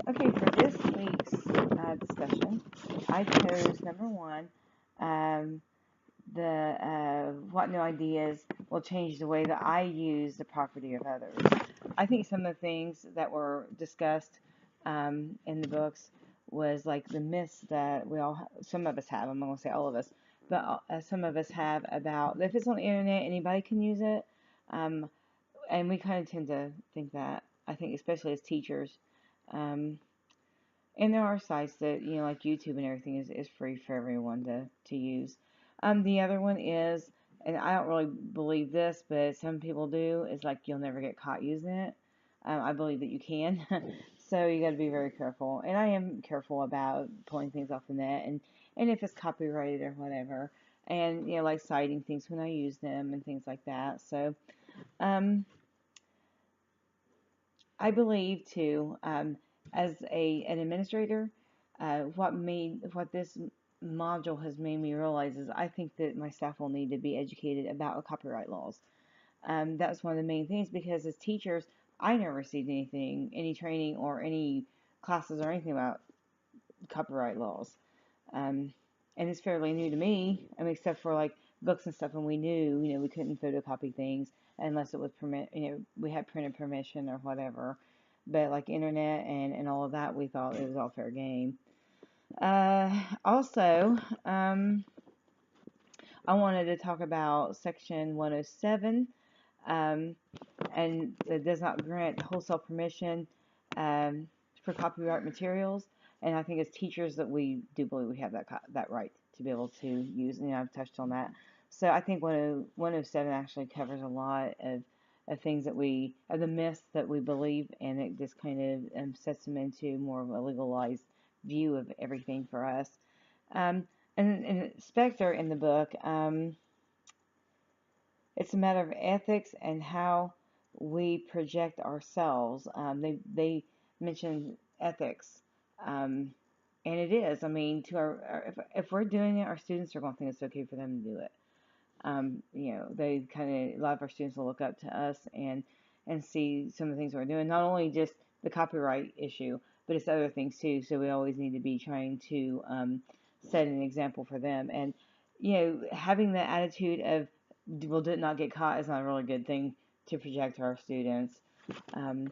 Okay, for this week's discussion, I chose number one, um, the what new ideas will change the way that I use the property of others. I think some of the things that were discussed in the books was like the myths that some of us have. I'm not going to say all of us, but some of us have about if it's on the internet, anybody can use it. Um, and we kind of tend to think that. I think especially as teachers. Um, and there are sites that, like YouTube and everything is free for everyone to use. The other one is, and I don't really believe this, but some people do, is like you'll never get caught using it. I believe that you can. So you got to be very careful. And I am careful about pulling things off the net and if it's copyrighted or whatever. And, like citing things when I use them and things like that. So, um, I believe too, as an administrator, what this module has made me realize is I think that my staff will need to be educated about copyright laws. That's one of the main things because as teachers, I never received any training or any classes or anything about copyright laws. Um, and it's fairly new to me. I mean, except for like books and stuff, and we knew, we couldn't photocopy things unless it was we had printed permission or whatever. But like internet and all of that, we thought it was all fair game. Also, I wanted to talk about Section 107, um, and that does not grant wholesale permission um, for copyright materials. And I think as teachers that we do believe we have that right to be able to use. And I've touched on that. So I think 107 actually covers a lot of things of the myths that we believe, and it just kind of sets them into more of a legalized view of everything for us. Um, and Specter in the book, it's a matter of ethics and how we project ourselves. They mention ethics, um, and it is. I mean, if we're doing it, our students are going to think it's okay for them to do it. They a lot of our students will look up to us and see some of the things we're doing. Not only just the copyright issue, but it's other things too. So we always need to be trying to set an example for them. And having the attitude of will not get caught is not a really good thing to project to our students. Um,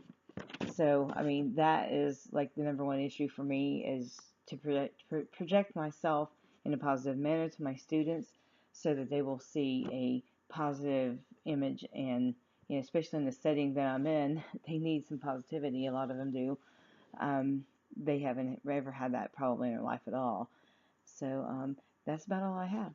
so, I mean, that is like the number one issue for me is to project myself in a positive manner to my students so that they will see a positive image and, especially in the setting that I'm in, they need some positivity. A lot of them do. They haven't ever had that probably in their life at all. So, that's about all I have.